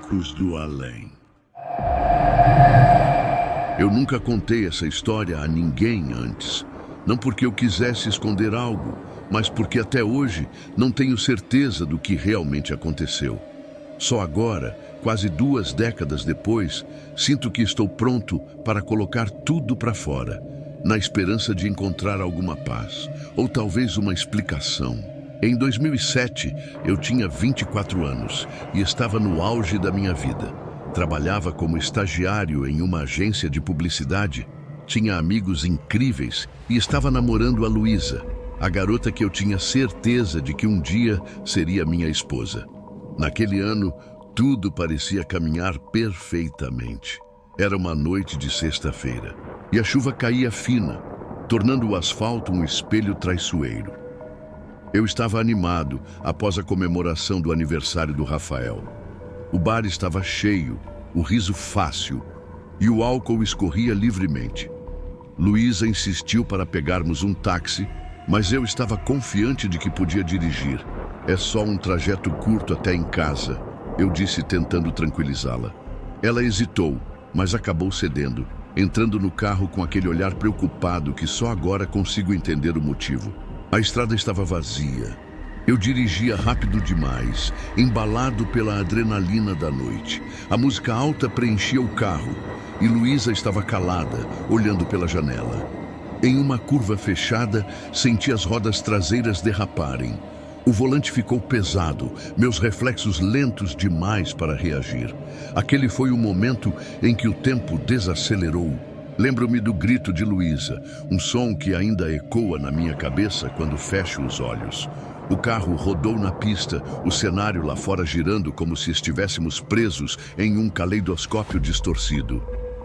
Ecos do Além. Eu nunca contei essa história a ninguém antes. Não porque eu quisesse esconder algo, mas porque até hoje não tenho certeza do que realmente aconteceu. Só agora, quase 2 décadas depois, sinto que estou pronto para colocar tudo para fora, na esperança de encontrar alguma paz, ou talvez uma explicação. Em 2007, eu tinha 24 anos e estava no auge da minha vida. Trabalhava como estagiário em uma agência de publicidade, tinha amigos incríveis e estava namorando a Luísa, a garota que eu tinha certeza de que um dia seria minha esposa. Naquele ano, tudo parecia caminhar perfeitamente. Era uma noite de sexta-feira e a chuva caía fina, tornando o asfalto um espelho traiçoeiro. Eu estava animado após a comemoração do aniversário do Rafael. O bar estava cheio, o riso fácil e o álcool escorria livremente. Luísa insistiu para pegarmos um táxi, mas eu estava confiante de que podia dirigir. É só um trajeto curto até em casa, eu disse tentando tranquilizá-la. Ela hesitou, mas acabou cedendo, entrando no carro com aquele olhar preocupado que só agora consigo entender o motivo. A estrada estava vazia. Eu dirigia rápido demais, embalado pela adrenalina da noite. A música alta preenchia o carro e Luísa estava calada, olhando pela janela. Em uma curva fechada, senti as rodas traseiras derraparem. O volante ficou pesado, meus reflexos lentos demais para reagir. Aquele foi o momento em que o tempo desacelerou. Lembro-me do grito de Luísa, um som que ainda ecoa na minha cabeça quando fecho os olhos. O carro rodou na pista, o cenário lá fora girando como se estivéssemos presos em um caleidoscópio distorcido.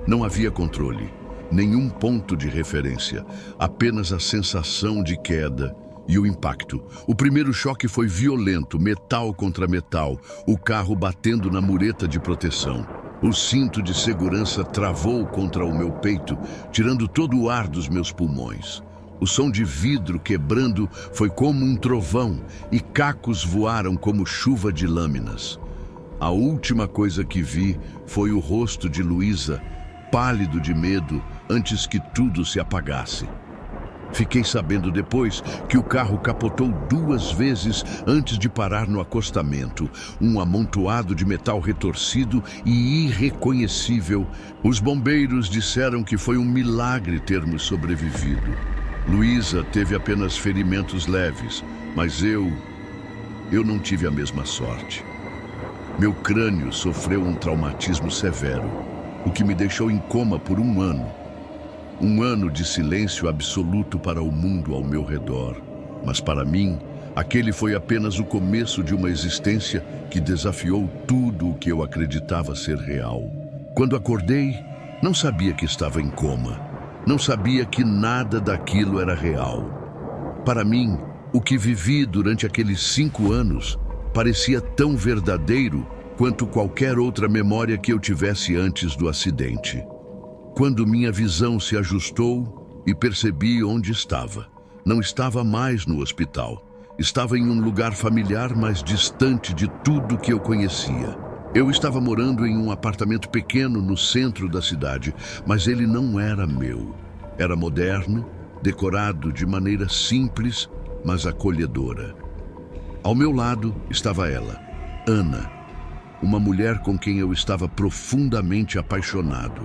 Não havia controle, nenhum ponto de referência, apenas a sensação de queda e o impacto. O primeiro choque foi violento, metal contra metal, o carro batendo na mureta de proteção. O cinto de segurança travou contra o meu peito, tirando todo o ar dos meus pulmões. O som de vidro quebrando foi como um trovão e cacos voaram como chuva de lâminas. A última coisa que vi foi o rosto de Luísa, pálido de medo, antes que tudo se apagasse. Fiquei sabendo depois que o carro capotou 2 vezes antes de parar no acostamento, um amontoado de metal retorcido e irreconhecível. Os bombeiros disseram que foi um milagre termos sobrevivido. Luísa teve apenas ferimentos leves, mas eu não tive a mesma sorte. Meu crânio sofreu um traumatismo severo, o que me deixou em coma por 1 ano. 1 ano de silêncio absoluto para o mundo ao meu redor. Mas para mim, aquele foi apenas o começo de uma existência que desafiou tudo o que eu acreditava ser real. Quando acordei, não sabia que estava em coma. Não sabia que nada daquilo era real. Para mim, o que vivi durante aqueles 5 anos parecia tão verdadeiro quanto qualquer outra memória que eu tivesse antes do acidente. Quando minha visão se ajustou e percebi onde estava, não estava mais no hospital. Estava em um lugar familiar, mas distante de tudo que eu conhecia. Eu estava morando em um apartamento pequeno no centro da cidade, mas ele não era meu. Era moderno, decorado de maneira simples, mas acolhedora. Ao meu lado estava ela, Ana, uma mulher com quem eu estava profundamente apaixonado.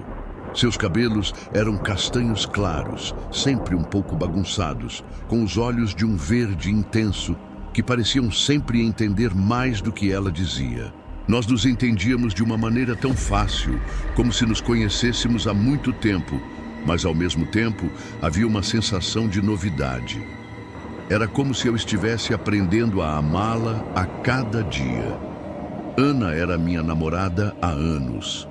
Seus cabelos eram castanhos claros, sempre um pouco bagunçados, com os olhos de um verde intenso, que pareciam sempre entender mais do que ela dizia. Nós nos entendíamos de uma maneira tão fácil, como se nos conhecêssemos há muito tempo, mas ao mesmo tempo havia uma sensação de novidade. Era como se eu estivesse aprendendo a amá-la a cada dia. Ana era minha namorada há anos.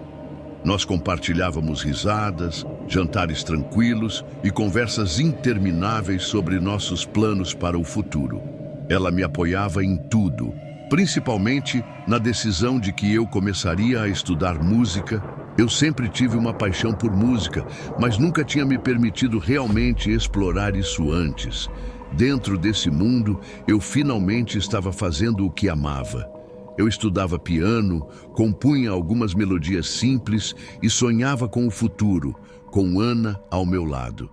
Nós compartilhávamos risadas, jantares tranquilos e conversas intermináveis sobre nossos planos para o futuro. Ela me apoiava em tudo, principalmente na decisão de que eu começaria a estudar música. Eu sempre tive uma paixão por música, mas nunca tinha me permitido realmente explorar isso antes. Dentro desse mundo, eu finalmente estava fazendo o que amava. Eu estudava piano, compunha algumas melodias simples e sonhava com o futuro, com Ana ao meu lado.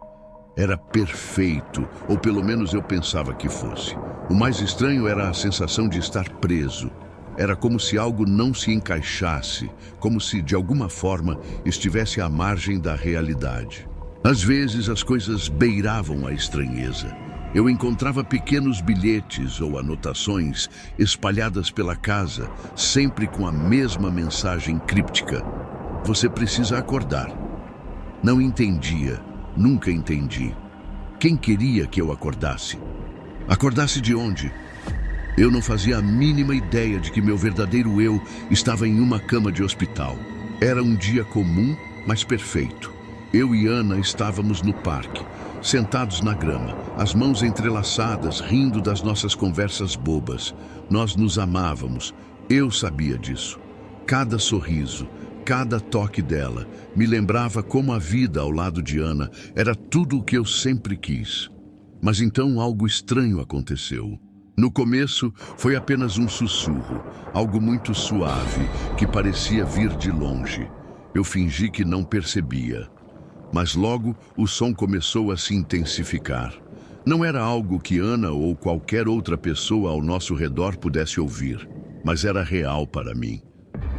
Era perfeito, ou pelo menos eu pensava que fosse. O mais estranho era a sensação de estar preso. Era como se algo não se encaixasse, como se, de alguma forma, estivesse à margem da realidade. Às vezes as coisas beiravam a estranheza. Eu encontrava pequenos bilhetes ou anotações espalhadas pela casa, sempre com a mesma mensagem críptica: você precisa acordar. Não entendia, nunca entendi. Quem queria que eu acordasse? Acordasse de onde? Eu não fazia a mínima ideia de que meu verdadeiro eu estava em uma cama de hospital. Era um dia comum, mas perfeito. Eu e Ana estávamos no parque, sentados na grama, as mãos entrelaçadas, rindo das nossas conversas bobas. Nós nos amávamos, eu sabia disso. Cada sorriso, cada toque dela, me lembrava como a vida ao lado de Ana era tudo o que eu sempre quis. Mas então algo estranho aconteceu. No começo, foi apenas um sussurro, algo muito suave, que parecia vir de longe. Eu fingi que não percebia. Mas logo o som começou a se intensificar. Não era algo que Ana ou qualquer outra pessoa ao nosso redor pudesse ouvir, mas era real para mim.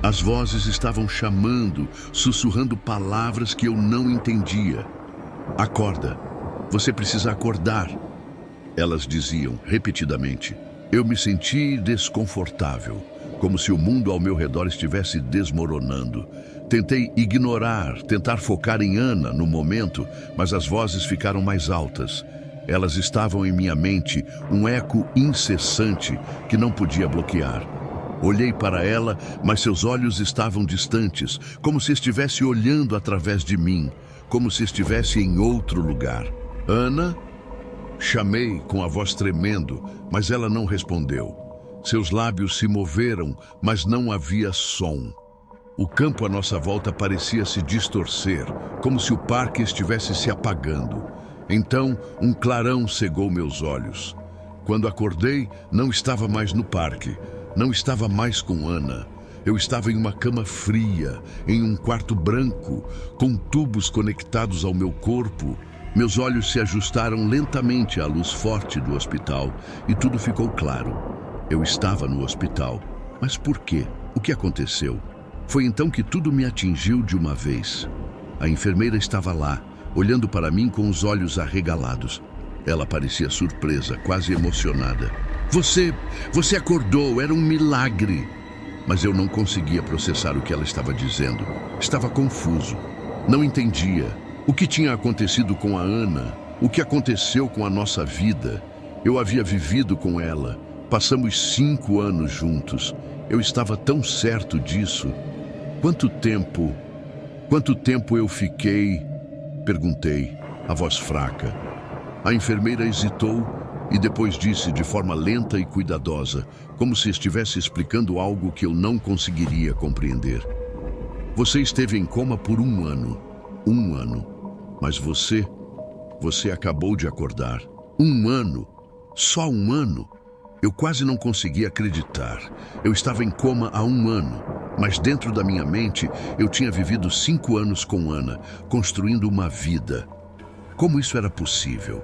As vozes estavam chamando, sussurrando palavras que eu não entendia. Acorda, você precisa acordar, elas diziam repetidamente. Eu me senti desconfortável, como se o mundo ao meu redor estivesse desmoronando. Tentei ignorar, tentar focar em Ana no momento, mas as vozes ficaram mais altas. Elas estavam em minha mente, um eco incessante que não podia bloquear. Olhei para ela, mas seus olhos estavam distantes, como se estivesse olhando através de mim, como se estivesse em outro lugar. Ana? Chamei com a voz tremendo, mas ela não respondeu. Seus lábios se moveram, mas não havia som. O campo à nossa volta parecia se distorcer, como se o parque estivesse se apagando. Então, um clarão cegou meus olhos. Quando acordei, não estava mais no parque, não estava mais com Ana. Eu estava em uma cama fria, em um quarto branco, com tubos conectados ao meu corpo. Meus olhos se ajustaram lentamente à luz forte do hospital e tudo ficou claro. Eu estava no hospital. Mas por quê? O que aconteceu? Foi então que tudo me atingiu de uma vez. A enfermeira estava lá, olhando para mim com os olhos arregalados. Ela parecia surpresa, quase emocionada. Você acordou, era um milagre. Mas eu não conseguia processar o que ela estava dizendo. Estava confuso. Não entendia. O que tinha acontecido com a Ana? O que aconteceu com a nossa vida? Eu havia vivido com ela. Passamos 5 anos juntos. Eu estava tão certo disso. Quanto tempo eu fiquei? Perguntei, a voz fraca. A enfermeira hesitou e depois disse de forma lenta e cuidadosa, como se estivesse explicando algo que eu não conseguiria compreender. Você esteve em coma por 1 ano. 1 ano. Mas você acabou de acordar. 1 ano. Só 1 ano. Eu quase não conseguia acreditar. Eu estava em coma há 1 ano, mas dentro da minha mente eu tinha vivido 5 anos com Ana, construindo uma vida. Como isso era possível?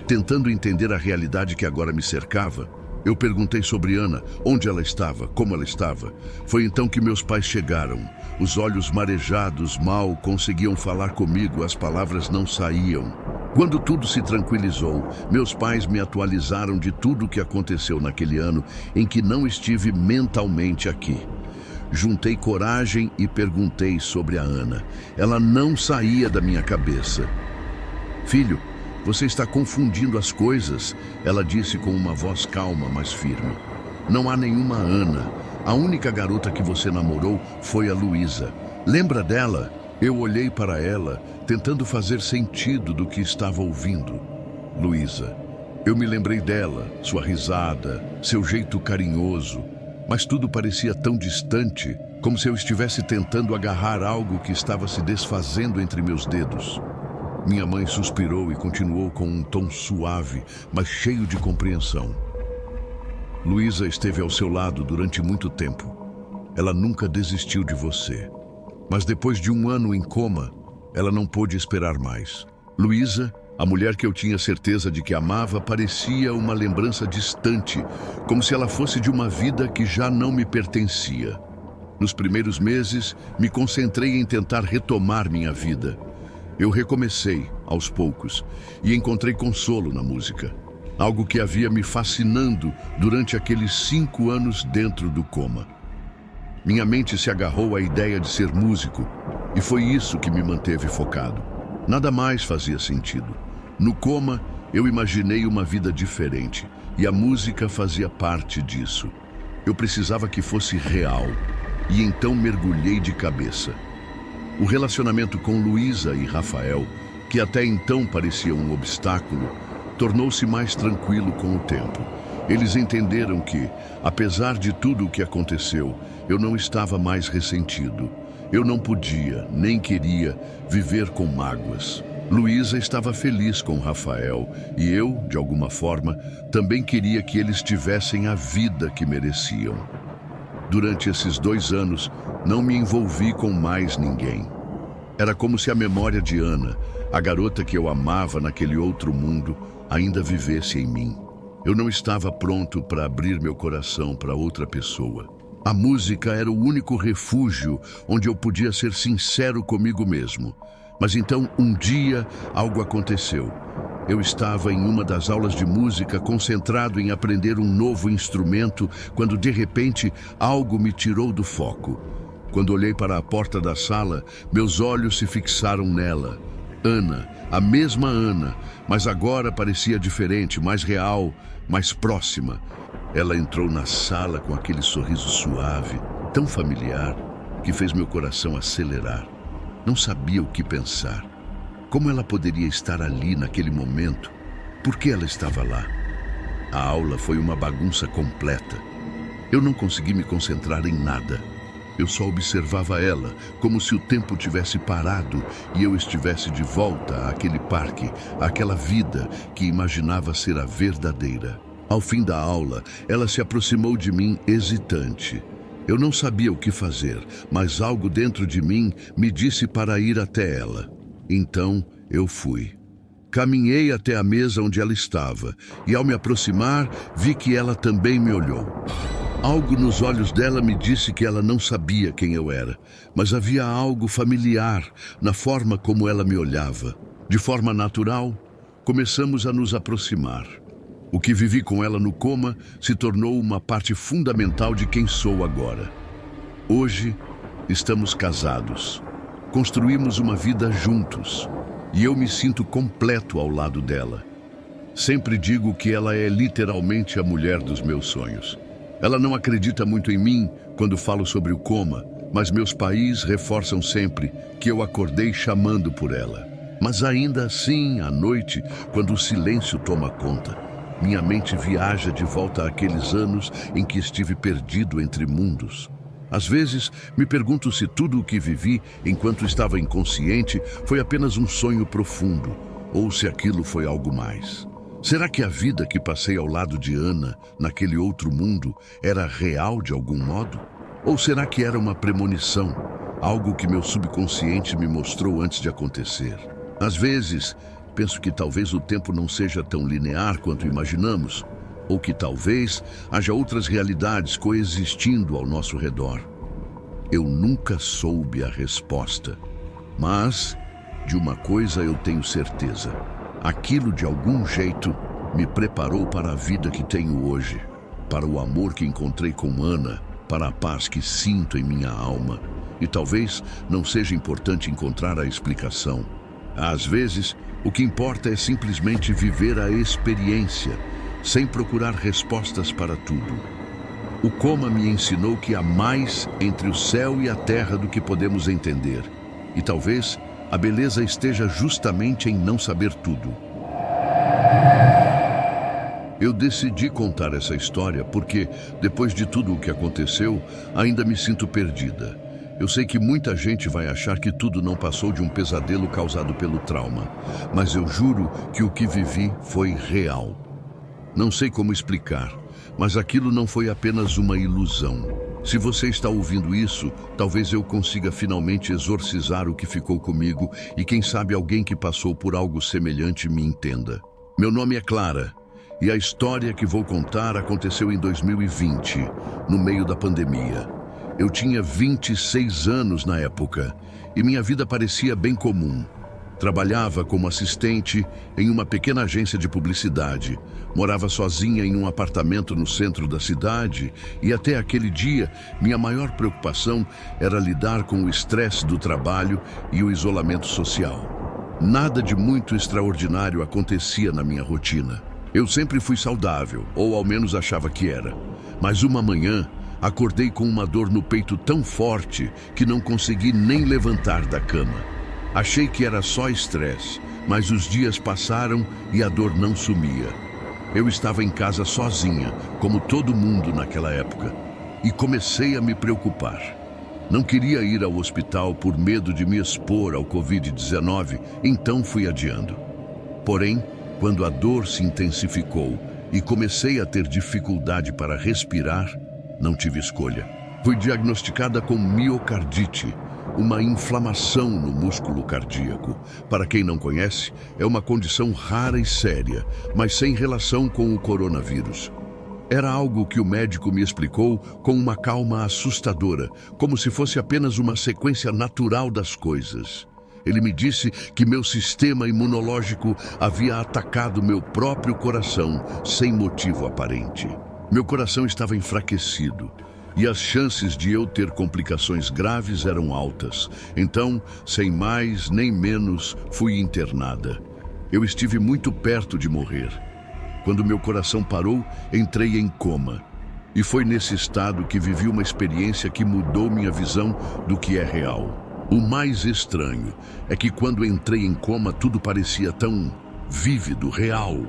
Tentando entender a realidade que agora me cercava, eu perguntei sobre Ana, onde ela estava, como ela estava. Foi então que meus pais chegaram. Os olhos marejados mal conseguiam falar comigo, as palavras não saíam. Quando tudo se tranquilizou, meus pais me atualizaram de tudo o que aconteceu naquele ano em que não estive mentalmente aqui. Juntei coragem e perguntei sobre a Ana. Ela não saía da minha cabeça. Filho, você está confundindo as coisas, ela disse com uma voz calma, mas firme. Não há nenhuma Ana. A única garota que você namorou foi a Luísa. Lembra dela? Eu olhei para ela, tentando fazer sentido do que estava ouvindo. Luísa. Eu me lembrei dela, sua risada, seu jeito carinhoso, mas tudo parecia tão distante, como se eu estivesse tentando agarrar algo que estava se desfazendo entre meus dedos. Minha mãe suspirou e continuou com um tom suave, mas cheio de compreensão. Luísa esteve ao seu lado durante muito tempo. Ela nunca desistiu de você. Mas depois de 1 ano em coma, ela não pôde esperar mais. Luísa, a mulher que eu tinha certeza de que amava, parecia uma lembrança distante, como se ela fosse de uma vida que já não me pertencia. Nos primeiros meses, me concentrei em tentar retomar minha vida. Eu recomecei, aos poucos, e encontrei consolo na música. Algo que havia me fascinando durante aqueles 5 anos dentro do coma. Minha mente se agarrou à ideia de ser músico, e foi isso que me manteve focado. Nada mais fazia sentido. No coma, eu imaginei uma vida diferente, e a música fazia parte disso. Eu precisava que fosse real, e então mergulhei de cabeça. O relacionamento com Luísa e Rafael, que até então parecia um obstáculo, tornou-se mais tranquilo com o tempo. Eles entenderam que, apesar de tudo o que aconteceu, eu não estava mais ressentido. Eu não podia, nem queria, viver com mágoas. Luísa estava feliz com Rafael e eu, de alguma forma, também queria que eles tivessem a vida que mereciam. Durante esses 2 anos, não me envolvi com mais ninguém. Era como se a memória de Ana, a garota que eu amava naquele outro mundo, ainda vivesse em mim. Eu não estava pronto para abrir meu coração para outra pessoa. A música era o único refúgio onde eu podia ser sincero comigo mesmo. Mas então, um dia, algo aconteceu. Eu estava em uma das aulas de música, concentrado em aprender um novo instrumento, quando de repente algo me tirou do foco. Quando olhei para a porta da sala, meus olhos se fixaram nela. Ana, a mesma Ana, mas agora parecia diferente, mais real, mais próxima. Ela entrou na sala com aquele sorriso suave, tão familiar, que fez meu coração acelerar. Não sabia o que pensar. Como ela poderia estar ali naquele momento? Por que ela estava lá? A aula foi uma bagunça completa. Eu não consegui me concentrar em nada. Eu só observava ela, como se o tempo tivesse parado e eu estivesse de volta àquele parque, àquela vida que imaginava ser a verdadeira. Ao fim da aula, ela se aproximou de mim hesitante. Eu não sabia o que fazer, mas algo dentro de mim me disse para ir até ela. Então, eu fui. Caminhei até a mesa onde ela estava e, ao me aproximar, vi que ela também me olhou. Algo nos olhos dela me disse que ela não sabia quem eu era, mas havia algo familiar na forma como ela me olhava. De forma natural, começamos a nos aproximar. O que vivi com ela no coma se tornou uma parte fundamental de quem sou agora. Hoje, estamos casados. Construímos uma vida juntos e eu me sinto completo ao lado dela. Sempre digo que ela é literalmente a mulher dos meus sonhos. Ela não acredita muito em mim quando falo sobre o coma, mas meus pais reforçam sempre que eu acordei chamando por ela. Mas ainda assim, à noite, quando o silêncio toma conta, minha mente viaja de volta àqueles anos em que estive perdido entre mundos. Às vezes, me pergunto se tudo o que vivi enquanto estava inconsciente foi apenas um sonho profundo, ou se aquilo foi algo mais. Será que a vida que passei ao lado de Ana, naquele outro mundo, era real de algum modo? Ou será que era uma premonição, algo que meu subconsciente me mostrou antes de acontecer? Às vezes, penso que talvez o tempo não seja tão linear quanto imaginamos, ou que talvez haja outras realidades coexistindo ao nosso redor. Eu nunca soube a resposta, mas de uma coisa eu tenho certeza. Aquilo, de algum jeito, me preparou para a vida que tenho hoje, para o amor que encontrei com Ana, para a paz que sinto em minha alma. E talvez não seja importante encontrar a explicação. Às vezes, o que importa é simplesmente viver a experiência, sem procurar respostas para tudo. O coma me ensinou que há mais entre o céu e a terra do que podemos entender. E talvez a beleza esteja justamente em não saber tudo. Eu decidi contar essa história porque, depois de tudo o que aconteceu, ainda me sinto perdida. Eu sei que muita gente vai achar que tudo não passou de um pesadelo causado pelo trauma, mas eu juro que o que vivi foi real. Não sei como explicar, Mas aquilo não foi apenas uma ilusão. Se você está ouvindo isso, talvez eu consiga finalmente exorcizar o que ficou comigo e quem sabe alguém que passou por algo semelhante me entenda. Meu nome é Clara e a história que vou contar aconteceu em 2020, no meio da pandemia. Eu tinha 26 anos na época e minha vida parecia bem comum. Trabalhava como assistente em uma pequena agência de publicidade, morava sozinha em um apartamento no centro da cidade e até aquele dia minha maior preocupação era lidar com o estresse do trabalho e o isolamento social. Nada de muito extraordinário acontecia na minha rotina. Eu sempre fui saudável, ou ao menos achava que era. Mas uma manhã, acordei com uma dor no peito tão forte que não consegui nem levantar da cama. Achei que era só estresse, mas os dias passaram e a dor não sumia. Eu estava em casa sozinha, como todo mundo naquela época, e comecei a me preocupar. Não queria ir ao hospital por medo de me expor ao Covid-19, então fui adiando. Porém, quando a dor se intensificou e comecei a ter dificuldade para respirar, não tive escolha. Fui diagnosticada com miocardite, uma inflamação no músculo cardíaco. Para quem não conhece, é uma condição rara e séria, mas sem relação com o coronavírus. Era algo que o médico me explicou com uma calma assustadora, como se fosse apenas uma sequência natural das coisas. Ele me disse que meu sistema imunológico havia atacado meu próprio coração sem motivo aparente. Meu coração estava enfraquecido e as chances de eu ter complicações graves eram altas. Então, sem mais nem menos, fui internada. Eu estive muito perto de morrer. Quando meu coração parou, entrei em coma. E foi nesse estado que vivi uma experiência que mudou minha visão do que é real. O mais estranho é que quando entrei em coma, tudo parecia tão vívido, real.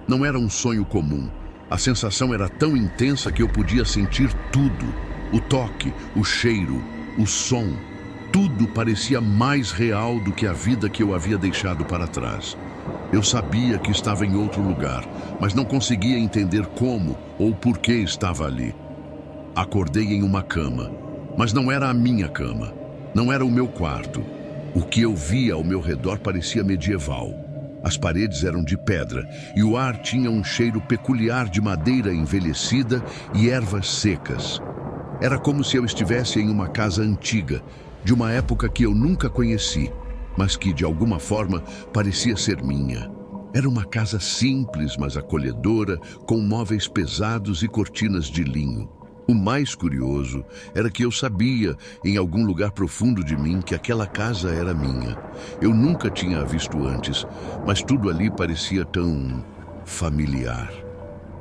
Não era um sonho comum. A sensação era tão intensa que eu podia sentir tudo. O toque, o cheiro, o som. Tudo parecia mais real do que a vida que eu havia deixado para trás. Eu sabia que estava em outro lugar, mas não conseguia entender como ou por que estava ali. Acordei em uma cama, mas não era a minha cama. Não era o meu quarto. O que eu via ao meu redor parecia medieval. As paredes eram de pedra e o ar tinha um cheiro peculiar de madeira envelhecida e ervas secas. Era como se eu estivesse em uma casa antiga, de uma época que eu nunca conheci, mas que, de alguma forma, parecia ser minha. Era uma casa simples, mas acolhedora, com móveis pesados e cortinas de linho. O mais curioso era que eu sabia, em algum lugar profundo de mim, que aquela casa era minha. Eu nunca tinha a visto antes, mas tudo ali parecia tão familiar.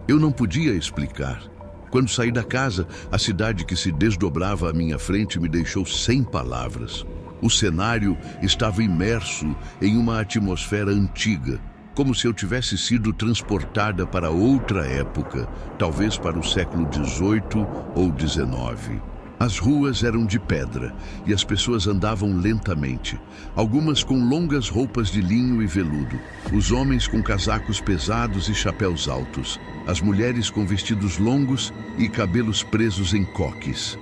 Eu não podia explicar. Quando saí da casa, a cidade que se desdobrava à minha frente me deixou sem palavras. O cenário estava imerso em uma atmosfera antiga, como se eu tivesse sido transportada para outra época, talvez para o século XVIII ou XIX. As ruas eram de pedra e as pessoas andavam lentamente, algumas com longas roupas de linho e veludo, os homens com casacos pesados e chapéus altos, as mulheres com vestidos longos e cabelos presos em coques.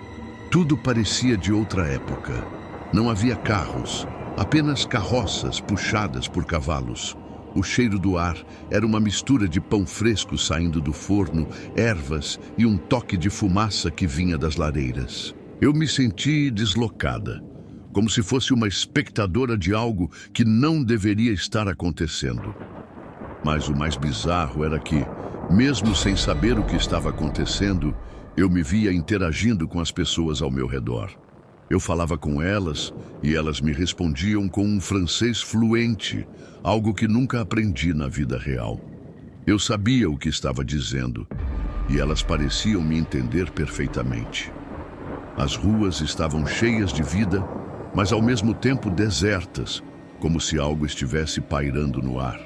Tudo parecia de outra época. Não havia carros, apenas carroças puxadas por cavalos. O cheiro do ar era uma mistura de pão fresco saindo do forno, ervas e um toque de fumaça que vinha das lareiras. Eu me senti deslocada, como se fosse uma espectadora de algo que não deveria estar acontecendo. Mas o mais bizarro era que, mesmo sem saber o que estava acontecendo, eu me via interagindo com as pessoas ao meu redor. Eu falava com elas e elas me respondiam com um francês fluente, algo que nunca aprendi na vida real. Eu sabia o que estava dizendo e elas pareciam me entender perfeitamente. As ruas estavam cheias de vida, mas ao mesmo tempo desertas, como se algo estivesse pairando no ar.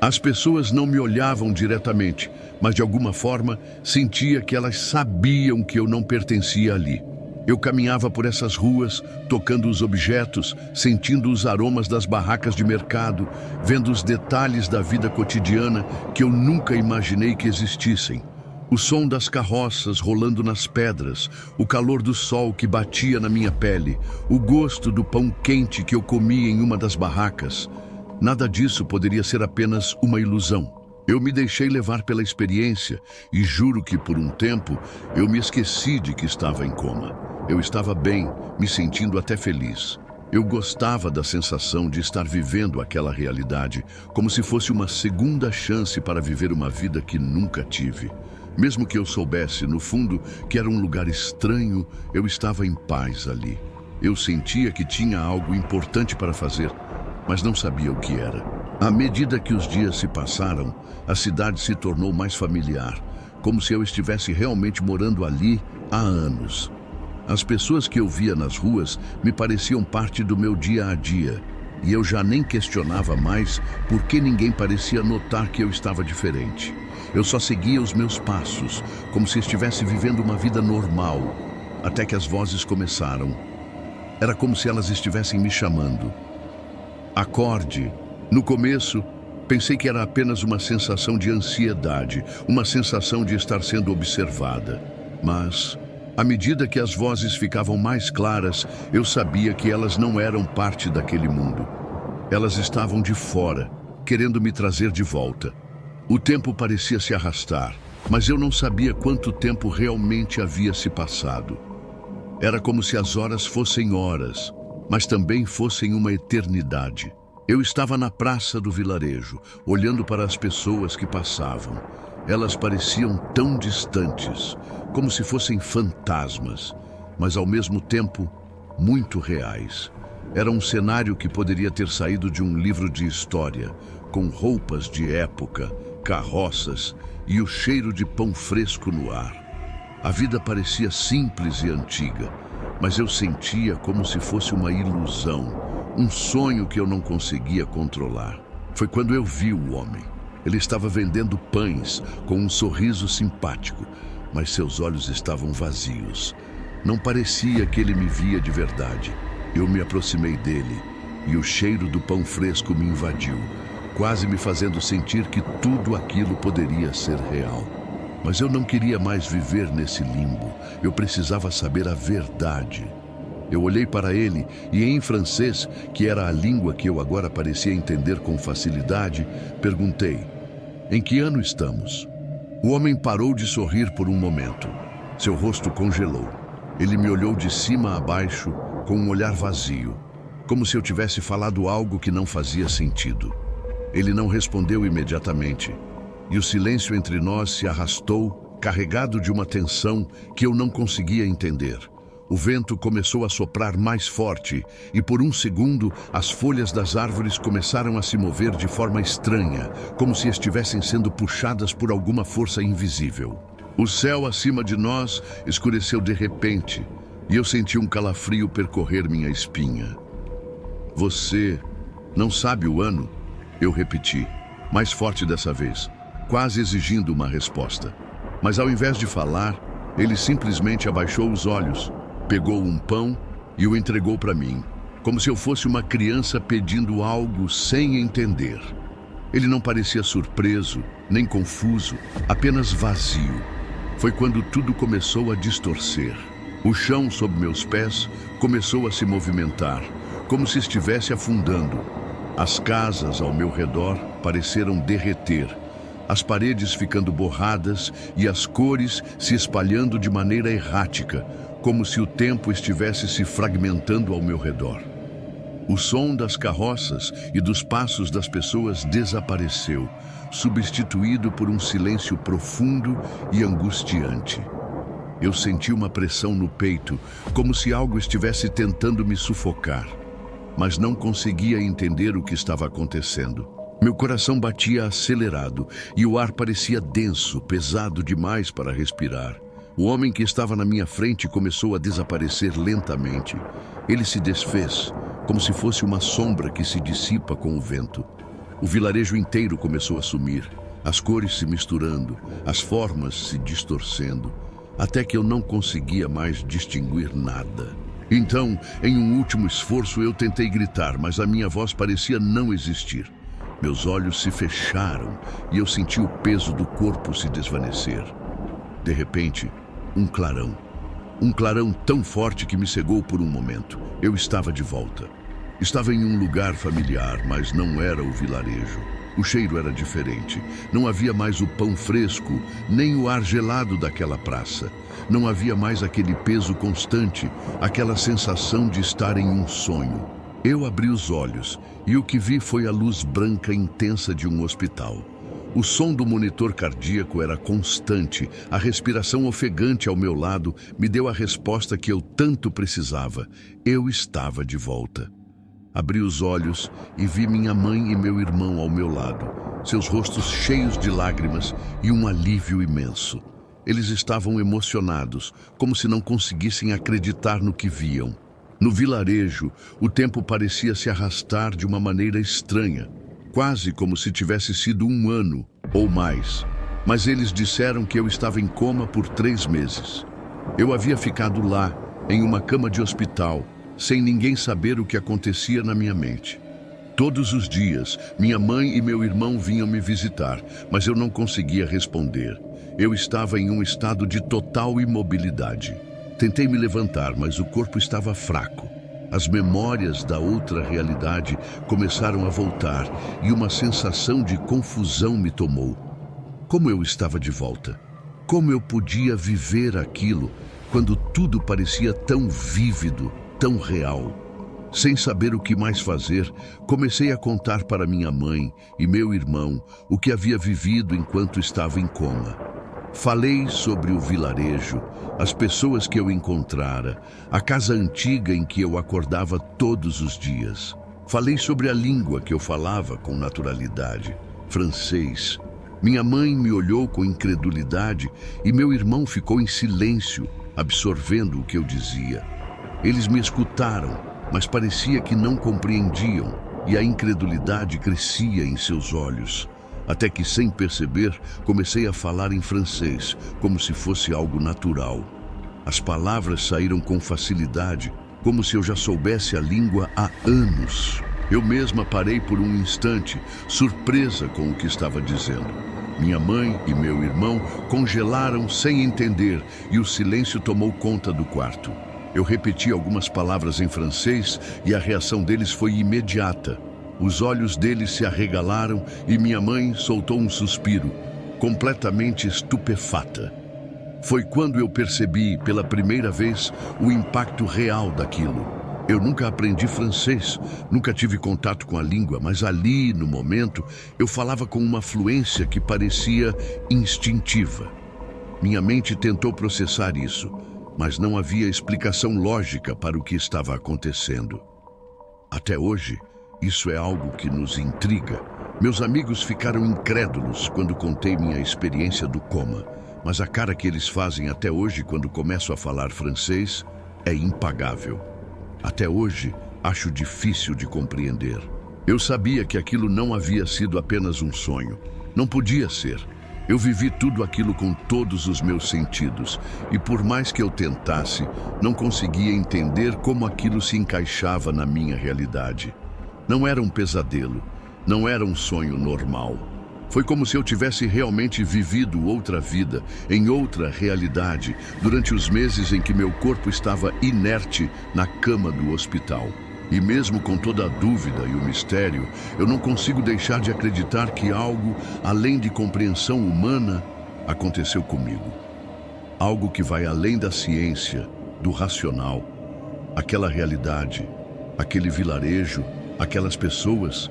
As pessoas não me olhavam diretamente, mas de alguma forma sentia que elas sabiam que eu não pertencia ali. Eu caminhava por essas ruas, tocando os objetos, sentindo os aromas das barracas de mercado, vendo os detalhes da vida cotidiana que eu nunca imaginei que existissem. O som das carroças rolando nas pedras, o calor do sol que batia na minha pele, o gosto do pão quente que eu comia em uma das barracas. Nada disso poderia ser apenas uma ilusão. Eu me deixei levar pela experiência e juro que por um tempo eu me esqueci de que estava em coma. Eu estava bem, me sentindo até feliz. Eu gostava da sensação de estar vivendo aquela realidade, como se fosse uma segunda chance para viver uma vida que nunca tive. Mesmo que eu soubesse, no fundo, que era um lugar estranho, eu estava em paz ali. Eu sentia que tinha algo importante para fazer, mas não sabia o que era. À medida que os dias se passaram, a cidade se tornou mais familiar, como se eu estivesse realmente morando ali há anos. As pessoas que eu via nas ruas me pareciam parte do meu dia a dia, e eu já nem questionava mais por que ninguém parecia notar que eu estava diferente. Eu só seguia os meus passos, como se estivesse vivendo uma vida normal, até que as vozes começaram. Era como se elas estivessem me chamando. Acorde. No começo, pensei que era apenas uma sensação de ansiedade, uma sensação de estar sendo observada. Mas, à medida que as vozes ficavam mais claras, eu sabia que elas não eram parte daquele mundo. Elas estavam de fora, querendo me trazer de volta. O tempo parecia se arrastar, mas eu não sabia quanto tempo realmente havia se passado. Era como se as horas fossem horas, mas também fossem uma eternidade. Eu estava na praça do vilarejo, olhando para as pessoas que passavam. Elas pareciam tão distantes, como se fossem fantasmas, mas ao mesmo tempo muito reais. Era um cenário que poderia ter saído de um livro de história, com roupas de época, carroças e o cheiro de pão fresco no ar. A vida parecia simples e antiga, mas eu sentia como se fosse uma ilusão, um sonho que eu não conseguia controlar. Foi quando eu vi o homem. Ele estava vendendo pães com um sorriso simpático, mas seus olhos estavam vazios. Não parecia que ele me via de verdade. Eu me aproximei dele e o cheiro do pão fresco me invadiu, quase me fazendo sentir que tudo aquilo poderia ser real. Mas eu não queria mais viver nesse limbo. Eu precisava saber a verdade. Eu olhei para ele e, em francês, que era a língua que eu agora parecia entender com facilidade, perguntei: "Em que ano estamos?" O homem parou de sorrir por um momento. Seu rosto congelou. Ele me olhou de cima a baixo, com um olhar vazio, como se eu tivesse falado algo que não fazia sentido. Ele não respondeu imediatamente, e o silêncio entre nós se arrastou, carregado de uma tensão que eu não conseguia entender. O vento começou a soprar mais forte e, por um segundo, as folhas das árvores começaram a se mover de forma estranha, como se estivessem sendo puxadas por alguma força invisível. O céu acima de nós escureceu de repente e eu senti um calafrio percorrer minha espinha. "Você não sabe o ano?" Eu repeti, mais forte dessa vez, quase exigindo uma resposta. Mas ao invés de falar, ele simplesmente abaixou os olhos, pegou um pão e o entregou para mim, como se eu fosse uma criança pedindo algo sem entender. Ele não parecia surpreso, nem confuso, apenas vazio. Foi quando tudo começou a distorcer. O chão sob meus pés começou a se movimentar, como se estivesse afundando. As casas ao meu redor pareceram derreter, as paredes ficando borradas e as cores se espalhando de maneira errática, como se o tempo estivesse se fragmentando ao meu redor. O som das carroças e dos passos das pessoas desapareceu, substituído por um silêncio profundo e angustiante. Eu senti uma pressão no peito, como se algo estivesse tentando me sufocar, mas não conseguia entender o que estava acontecendo. Meu coração batia acelerado e o ar parecia denso, pesado demais para respirar. O homem que estava na minha frente começou a desaparecer lentamente. Ele se desfez, como se fosse uma sombra que se dissipa com o vento. O vilarejo inteiro começou a sumir, as cores se misturando, as formas se distorcendo, até que eu não conseguia mais distinguir nada. Então, em um último esforço, eu tentei gritar, mas a minha voz parecia não existir. Meus olhos se fecharam e eu senti o peso do corpo se desvanecer. De repente, um clarão. Um clarão tão forte que me cegou por um momento. Eu estava de volta. Estava em um lugar familiar, mas não era o vilarejo. O cheiro era diferente. Não havia mais o pão fresco, nem o ar gelado daquela praça. Não havia mais aquele peso constante, aquela sensação de estar em um sonho. Eu abri os olhos e o que vi foi a luz branca intensa de um hospital. O som do monitor cardíaco era constante, a respiração ofegante ao meu lado me deu a resposta que eu tanto precisava. Eu estava de volta. Abri os olhos e vi minha mãe e meu irmão ao meu lado, seus rostos cheios de lágrimas e um alívio imenso. Eles estavam emocionados, como se não conseguissem acreditar no que viam. No vilarejo, o tempo parecia se arrastar de uma maneira estranha, quase como se tivesse sido um ano ou mais. Mas eles disseram que eu estava em coma por 3 meses. Eu havia ficado lá, em uma cama de hospital, sem ninguém saber o que acontecia na minha mente. Todos os dias, minha mãe e meu irmão vinham me visitar, mas eu não conseguia responder. Eu estava em um estado de total imobilidade. Tentei me levantar, mas o corpo estava fraco. As memórias da outra realidade começaram a voltar e uma sensação de confusão me tomou. Como eu estava de volta? Como eu podia viver aquilo quando tudo parecia tão vívido, tão real? Sem saber o que mais fazer, comecei a contar para minha mãe e meu irmão o que havia vivido enquanto estava em coma. Falei sobre o vilarejo, as pessoas que eu encontrara, a casa antiga em que eu acordava todos os dias. Falei sobre a língua que eu falava com naturalidade, francês. Minha mãe me olhou com incredulidade e meu irmão ficou em silêncio, absorvendo o que eu dizia. Eles me escutaram, mas parecia que não compreendiam, e a incredulidade crescia em seus olhos. Até que, sem perceber, comecei a falar em francês, como se fosse algo natural. As palavras saíram com facilidade, como se eu já soubesse a língua há anos. Eu mesma parei por um instante, surpresa com o que estava dizendo. Minha mãe e meu irmão congelaram sem entender, e o silêncio tomou conta do quarto. Eu repeti algumas palavras em francês e a reação deles foi imediata. Os olhos deles se arregalaram e minha mãe soltou um suspiro, completamente estupefata. Foi quando eu percebi, pela primeira vez, o impacto real daquilo. Eu nunca aprendi francês, nunca tive contato com a língua, mas ali, no momento, eu falava com uma fluência que parecia instintiva. Minha mente tentou processar isso, mas não havia explicação lógica para o que estava acontecendo. Até hoje, isso é algo que nos intriga. Meus amigos ficaram incrédulos quando contei minha experiência do coma, mas a cara que eles fazem até hoje quando começo a falar francês é impagável. Até hoje, acho difícil de compreender. Eu sabia que aquilo não havia sido apenas um sonho. Não podia ser. Eu vivi tudo aquilo com todos os meus sentidos, e por mais que eu tentasse, não conseguia entender como aquilo se encaixava na minha realidade. Não era um pesadelo, não era um sonho normal. Foi como se eu tivesse realmente vivido outra vida, em outra realidade, durante os meses em que meu corpo estava inerte na cama do hospital. E mesmo com toda a dúvida e o mistério, eu não consigo deixar de acreditar que algo, além de compreensão humana, aconteceu comigo. Algo que vai além da ciência, do racional. Aquela realidade, aquele vilarejo, aquelas pessoas,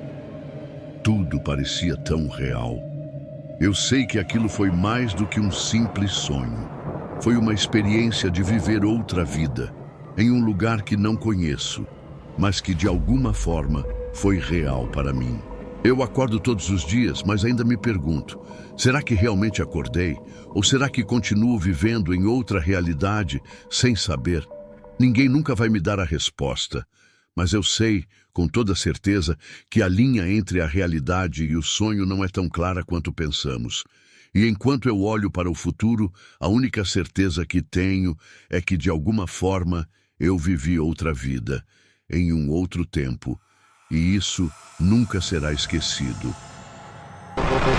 tudo parecia tão real. Eu sei que aquilo foi mais do que um simples sonho. Foi uma experiência de viver outra vida, em um lugar que não conheço, mas que de alguma forma foi real para mim. Eu acordo todos os dias, mas ainda me pergunto, será que realmente acordei? Ou será que continuo vivendo em outra realidade sem saber? Ninguém nunca vai me dar a resposta, mas eu sei, com toda certeza, que a linha entre a realidade e o sonho não é tão clara quanto pensamos. E enquanto eu olho para o futuro, a única certeza que tenho é que, de alguma forma, eu vivi outra vida, em um outro tempo, e isso nunca será esquecido.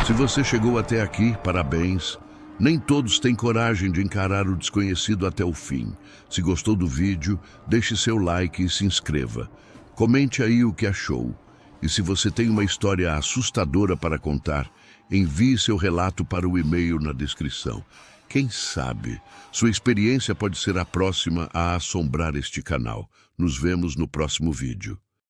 Se você chegou até aqui, parabéns. Nem todos têm coragem de encarar o desconhecido até o fim. Se gostou do vídeo, deixe seu like e se inscreva. Comente aí o que achou. E se você tem uma história assustadora para contar, envie seu relato para o e-mail na descrição. Quem sabe, sua experiência pode ser a próxima a assombrar este canal. Nos vemos no próximo vídeo.